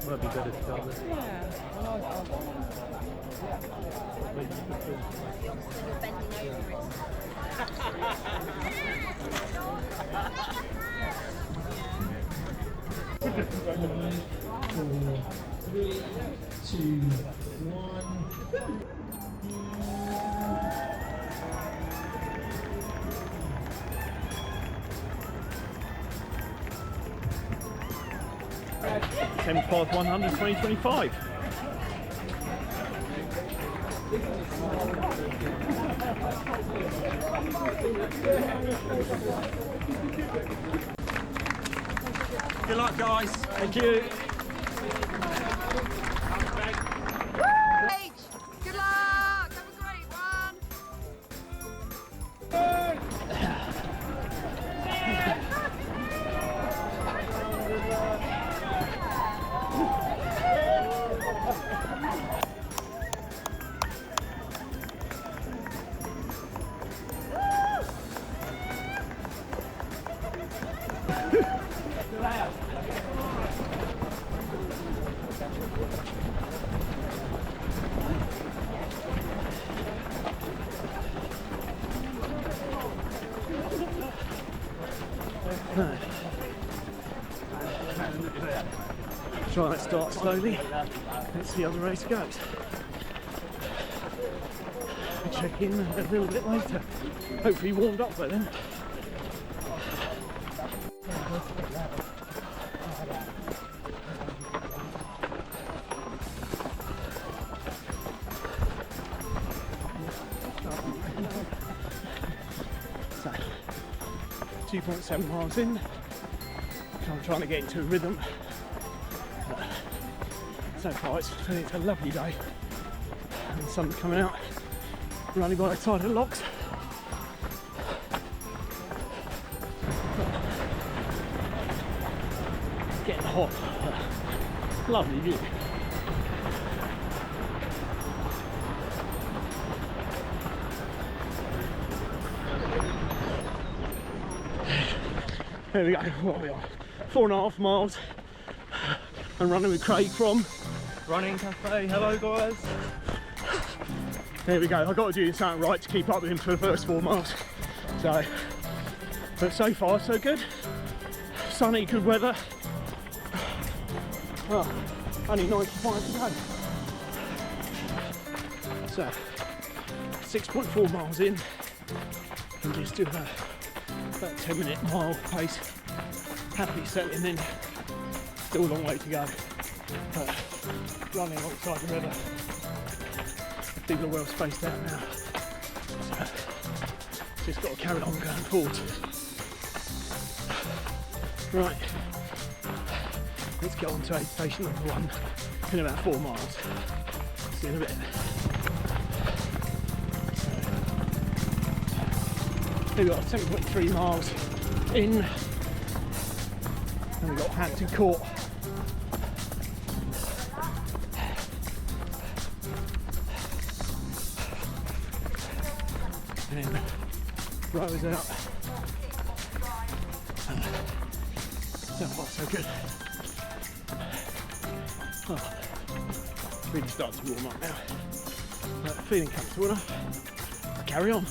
That'd be better to start with. Yeah. You're bending over it. 3, 2, 1. Thames Path 100 2025. Good luck, guys. Thank you. Good luck! Have a great one! Try and start slowly. Let's see how the race goes. We'll check in a little bit later. Hopefully warmed up by then. So, 2.7 miles in. I'm trying to get into a rhythm. So far it's a lovely day and the sun's coming out, running by the side of the locks. Getting hot, lovely view. There we go, what are we on? 4.5 miles. I'm running with Craig from Running Cafe. Hello, guys. There we go. I've got to do something right to keep up with him for the first 4 miles. So, but so far so good. Sunny, good weather. Well, only 95 to go. So, 6.4 miles in. And just do about 10-minute mile pace. Happily settling in. Still a long way to go. But running alongside the river. People are well spaced out now. So, just got to carry on going forward. Right. Let's get on to aid station number 1 in about 4 miles. See you in a bit. We've got 7.3 miles in. And we've got Hampton Court. And then rowers out. So far so good. Oh, really starting to warm up now. Feeling comfortable enough. Carry on.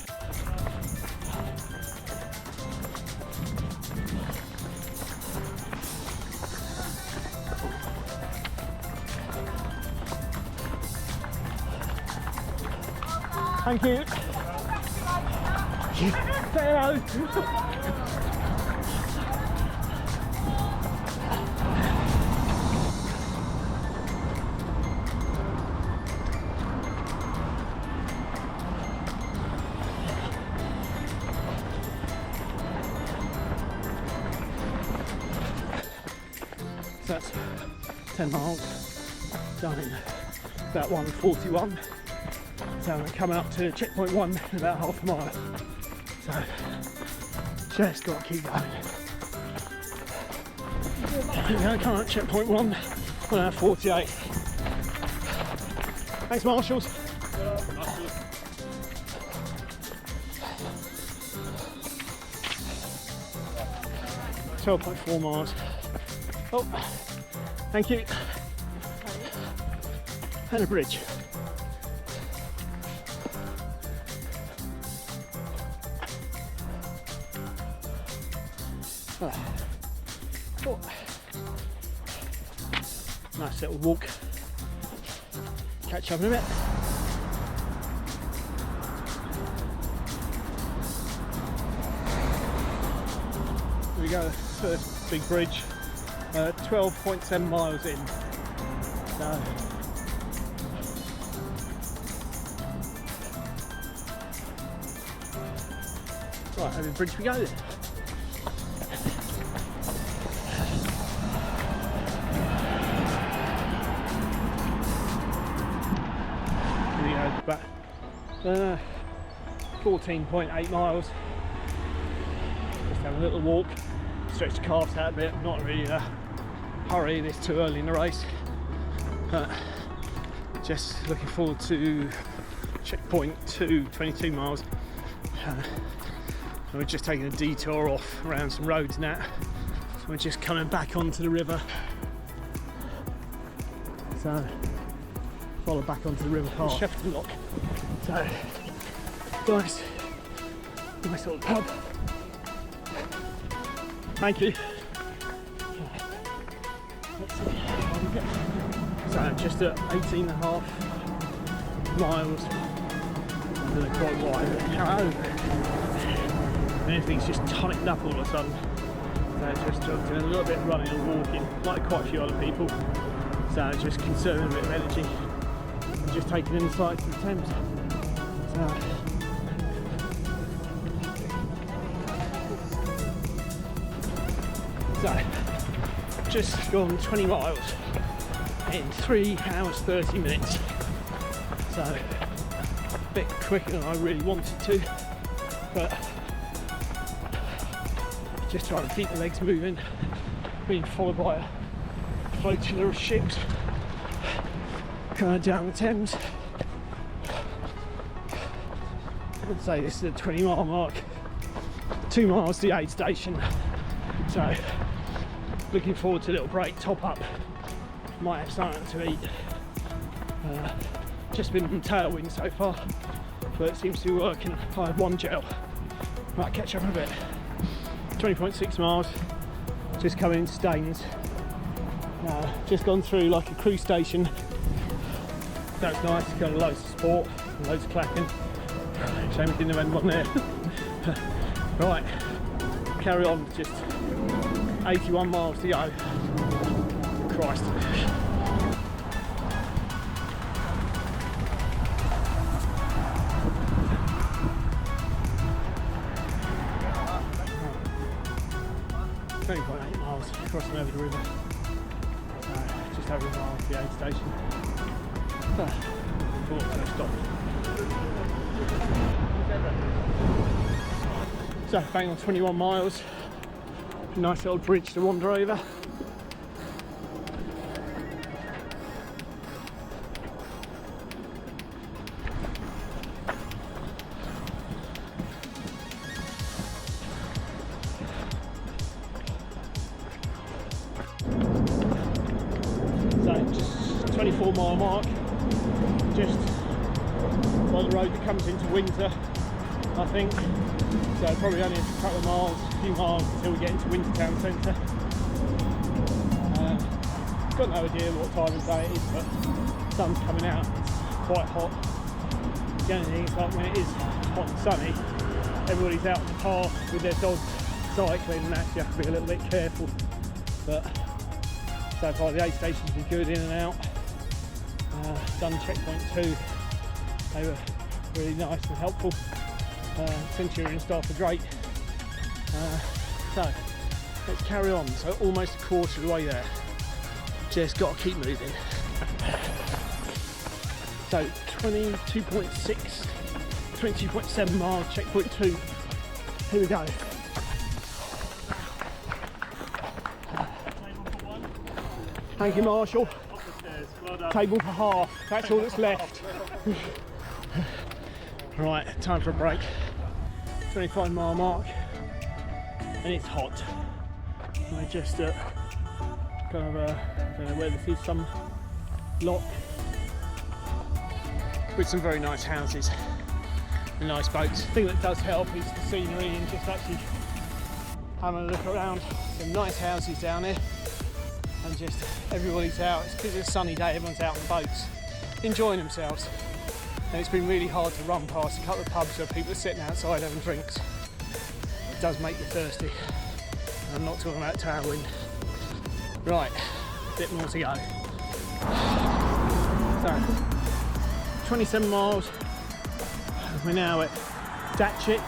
Thank you. Say hello. So that's 10 miles done in about 1:41. So I'm coming up to checkpoint 1 in about half a mile. So just got to keep going. Yeah, coming up to checkpoint 1, about 48. Thanks, marshals. 12.4 miles. Oh, thank you. and a bridge. Oh. Nice little walk. Catch up in a bit. Here we go, first big bridge, 12.7 miles in. So, right, over the bridge we go then. Here we go, back 14.8 miles. Just have a little walk, stretch the calves out a bit. I'm not really in a hurry, it's too early in the race. But just looking forward to checkpoint 2, 22 miles. We're just taking a detour off around some roads now. So we're just coming back onto the river. So follow back onto the river path. Shepperton Lock. So nice little pub. Thank you. Let's see how we get. So just at 18.5 miles. They're quite wide. Hello. Everything's just tightened up all of a sudden. So just doing a little bit of running and walking, like quite a few other people. So just conserving a bit of energy and just taking in the sights of the Thames. So just gone 20 miles in 3 hours 30 minutes. So a bit quicker than I really wanted to, but just trying to keep the legs moving, being followed by a flotilla of ships going down the Thames. I'd say this is a 20-mile mark, 2 miles to the aid station. So looking forward to a little break, top up, might have something to eat. Just been in tailwind so far, but it seems to be working. I had one gel, might catch up a bit. 20.6 miles, just coming into Staines. Just gone through like a cruise station. That's nice, got loads of sport, loads of clapping. Shame we didn't have anyone there. Right, carry on, just 81 miles to go. Christ. Crossing over the river, just over a mile to the aid station. Thought to stop. So bang on 21 miles, nice little bridge to wander over. So just 24-mile mark, just by the road that comes into winter, I think. So probably only a couple of miles, a few miles until we get into Winter Town Centre. Got no idea what time of day it is, but the sun's coming out, it's quite hot. The only thing is, like, when it is hot and sunny, everybody's out in the park with their dogs cycling, and actually have to be a little bit careful. But so far the aid station's been good in and out. Done checkpoint 2, they were really nice and helpful. Centurion staff are great. So let's carry on. So almost a quarter of the way there. Just got to keep moving. So 22.7 miles, checkpoint 2. Here we go. Thank you, Marshall. Well, table for half. That's all that's left. Right, time for a break. 25-mile mark, and it's hot. We're just at kind of I don't know where this is, some lock with some very nice houses and nice boats. The thing that does help is the scenery and just actually having a look around. Some nice houses down here, and just everybody's out. It's because it's a sunny day, everyone's out on the boats enjoying themselves. And it's been really hard to run past a couple of pubs where people are sitting outside having drinks. It does make you thirsty. I'm not talking about tailwind. Right, a bit more to go. So, 27 miles. We're now at Datchet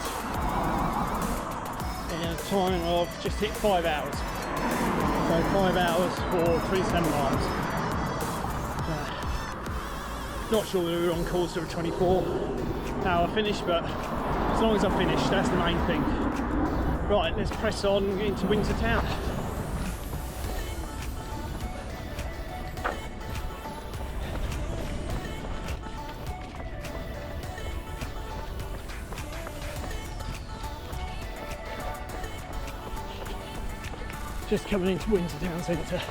in a time of just hit 5 hours. So 5 hours for 27 miles. Not sure we were on course for a 24-hour finish, but as long as I finish, that's the main thing. Right, let's press on into Windsor Town. Just coming into Windsor Town Centre.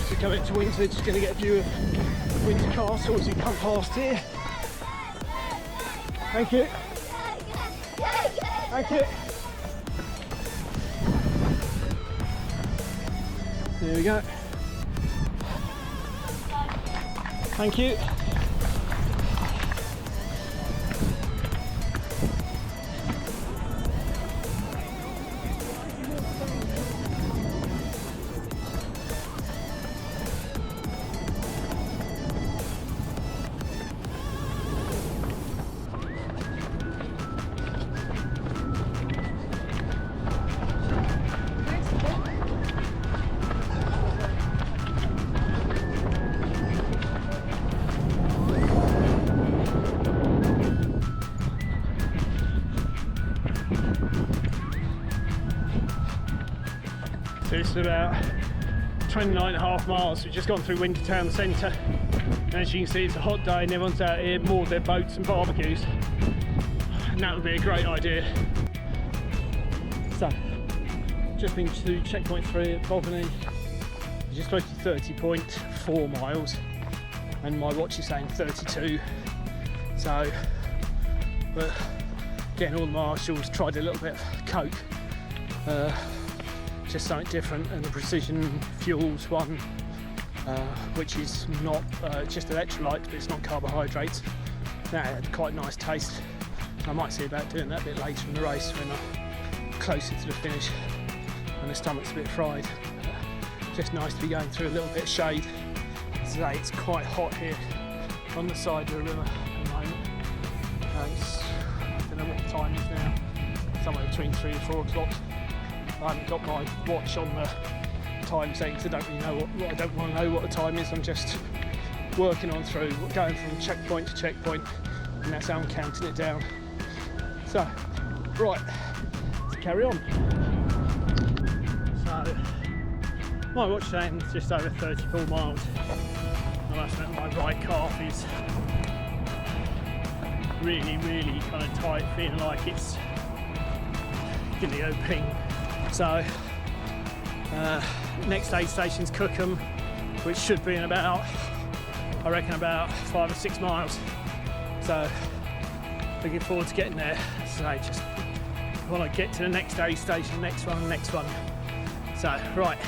Just coming into Windsor, just going to get a view of Windsor Castle as we come past here. Thank you. Thank you. There we go. Thank you. So it's about 29.5 miles. We've just gone through Windsor Town Centre. And as you can see, it's a hot day and everyone's out here moored their boats and barbecues. And that would be a great idea. So, just been to checkpoint 3 at Bobony. Just close to 30.4 miles. And my watch is saying 32. So, but getting all the marshals, tried a little bit of Coke. Just something different, and the Precision Fuels one, which is not just electrolytes, but it's not carbohydrates. That had quite a nice taste. I might see about doing that a bit later in the race when I'm closer to the finish and the stomach's a bit fried. Just nice to be going through a little bit of shade. Today it's quite hot here on the side of the river at the moment. I don't know what the time is now, somewhere between 3 and 4 o'clock. I haven't got my watch on the time settings. I don't really know what I don't want to know what the time is. I'm just working on through, going from checkpoint to checkpoint, and that's how I'm counting it down. So, right, let's carry on. So, my watch saying is just over 34 miles. I must admit my right calf is really, really kind of tight, feeling like it's going to go ping. So, next aid station's Cookham, which should be in about, I reckon, about 5 or 6 miles. So, looking forward to getting there. So, just want to get to the next aid station, next one. So, right,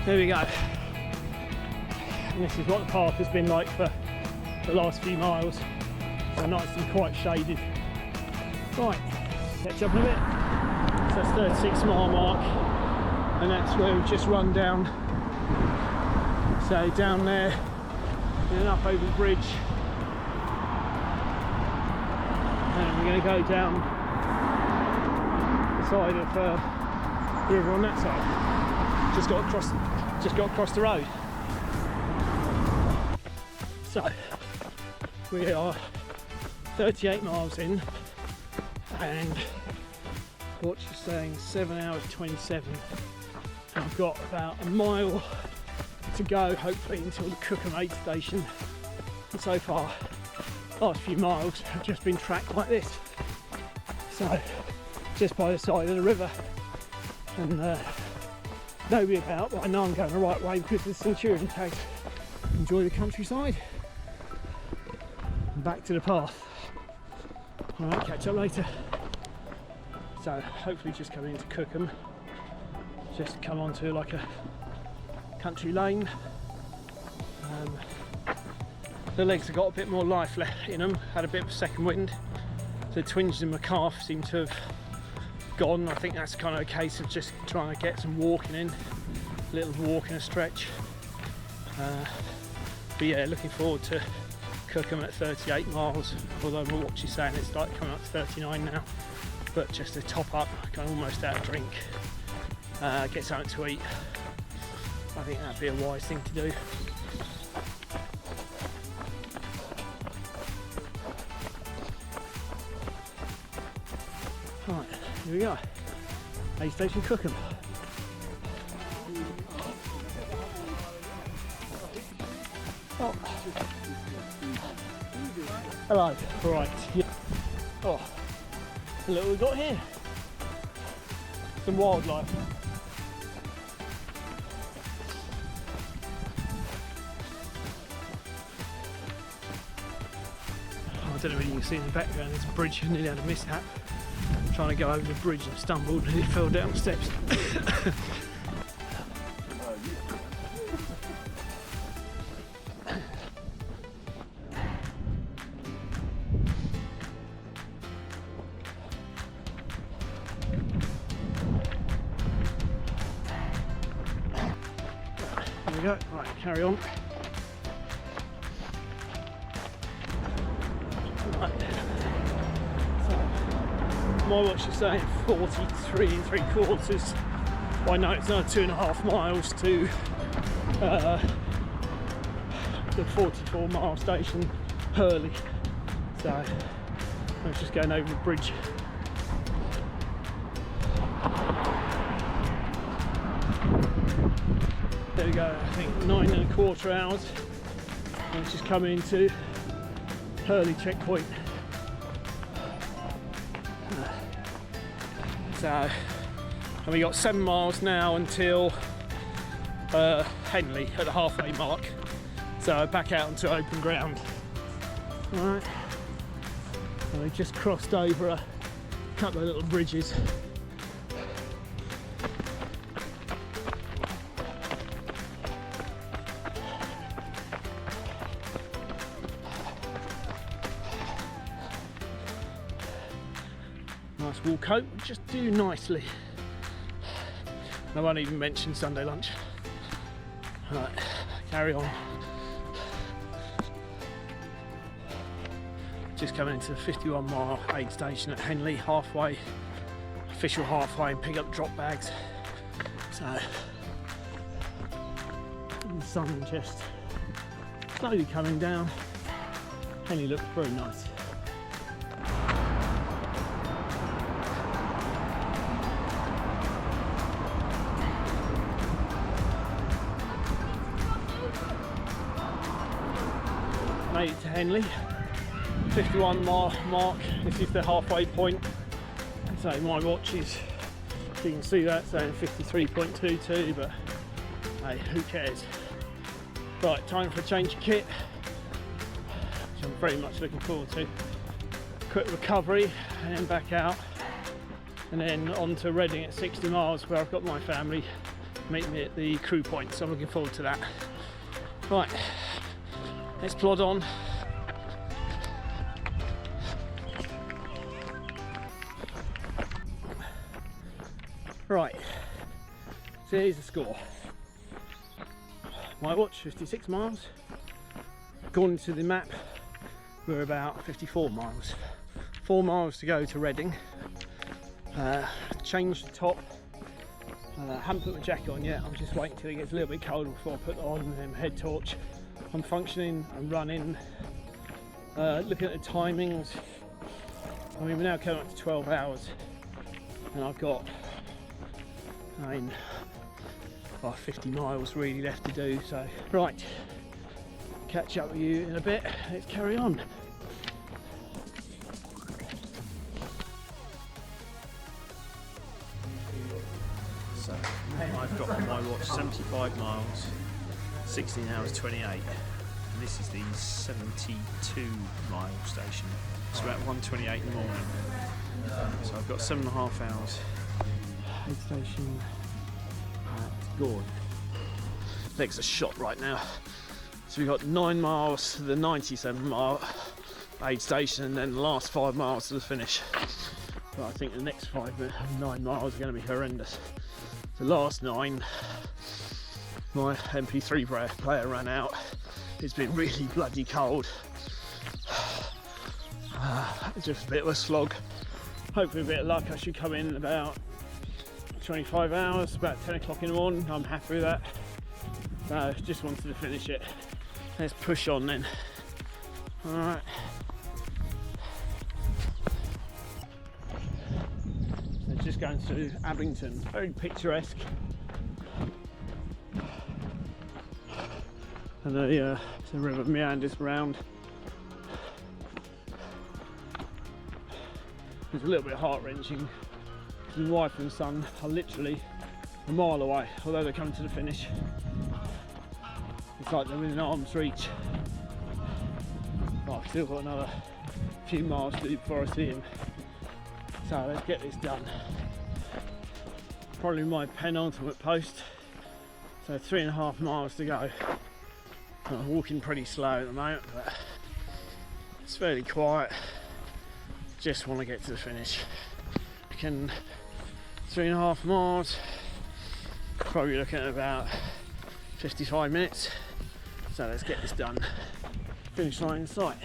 there we go. And this is what the path has been like for the last few miles. So nice and quite shaded. Right, catch up in a bit. So that's 36 mile mark, and that's where we've just run down. So down there, and up over the bridge, and we're going to go down the side of the river on that side. Just got across the road. So we are 38 miles in, and watch is saying 7 hours 27. And I've got about a mile to go, hopefully, until the Cookham aid station. And so far, last few miles have just been tracked like this. So, just by the side of the river. And nobody about, but I know I'm going the right way because of the Centurion Thames. Enjoy the countryside and back to the path. Alright, catch up later. So hopefully just coming into Cookham, just come onto like a country lane. The legs have got a bit more life left in them, had a bit of a second wind. The twinges in my calf seem to have gone. I think that's kind of a case of just trying to get some walking in, a little walk and a stretch. But yeah, looking forward to Cookham at 38 miles, although my watch is saying it's like coming up to 39 now. But just to top up, kind of almost out of drink, get something to eat. I think that'd be a wise thing to do. Right, here we go. Aid Station Cookham. Oh. Hello. Right. Yeah. Oh. Look what we've got here. Some wildlife. I don't know whether you can see in the background, there's a bridge. I nearly had a mishap. Trying to go over the bridge and stumbled and he fell down the steps. There we go, right, carry on. Right. My watch is saying 43 3/4. I know it's another 2.5 miles to the 44 mile station, Hurley. So I'm just going over the bridge. There we go, I think 9.25 hours. I'm just coming into Hurley checkpoint. So, and we got 7 miles now until Henley at the halfway mark. So back out onto open ground. Alright. And we just crossed over a couple of little bridges. Nice wool coat, would just do nicely. I won't even mention Sunday lunch. Right, carry on. Just coming into the 51 mile aid station at Henley, halfway, official halfway, and pick up drop bags. So, the sun just slowly coming down. Henley looks very nice. Made it to Henley, 51 mile mark. This is the halfway point. So my watch is, you can see that, saying 53.22, but hey, who cares? Right, time for a change of kit, which I'm very much looking forward to. Quick recovery and then back out, and then on to Reading at 60 miles where I've got my family meeting me at the crew point, so I'm looking forward to that. Right, let's plod on. Right, so here's the score. My watch, 56 miles. According to the map, we're about 54 miles. 4 miles to go to Reading. Changed the top. Haven't put my jacket on yet. I'm just waiting till it gets a little bit colder before I put it on, and then head torch. I'm functioning, I'm running, looking at the timings. I mean, we're now coming up to 12 hours and I've got, 50 miles really left to do. So, right, catch up with you in a bit. Let's carry on. So I've got on my watch 75 miles, 16 hours 28. And this is the 72 mile station. It's about 1:28 in the morning. So I've got 7.5 hours. Aid station at Gorn. Legs are shot right now. So we've got 9 miles to the 97 mile aid station and then the last 5 miles to the finish. But I think the next 9 miles are going to be horrendous. The last 9, my MP3 player ran out. It's been really bloody cold. It's just a bit of a slog. Hopefully a bit of luck, I should come in about 25 hours, about 10 o'clock in the morning. I'm happy with that. So just wanted to finish it. Let's push on then. Alright. So just going to Abington, very picturesque. And the river meanders around. It's a little bit heart-wrenching. My wife and son are literally a mile away, although they're coming to the finish. It's like they're within arm's reach. But I've still got another few miles to do before I see him. So let's get this done. Probably my penultimate post. So 3.5 miles to go. I'm walking pretty slow at the moment, but it's fairly quiet. Just want to get to the finish. I can 3.5 miles, probably looking at about 55 minutes. So let's get this done. Finish line in sight.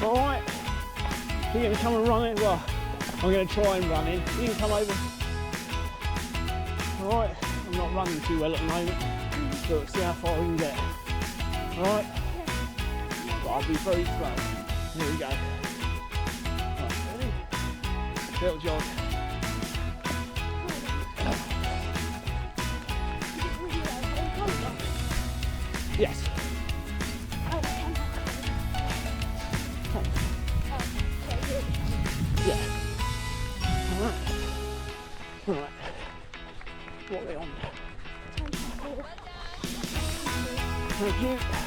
Alright, you're going to come and run it? Well, I'm going to try and run in. You can come over. Alright, I'm not running too well at the moment, so let's see how far we can get. Alright, but I'll be very slow. Here we go. Right, ready? Little jog. Yes. Yeah. Alright. Alright. What are they on? Thank you.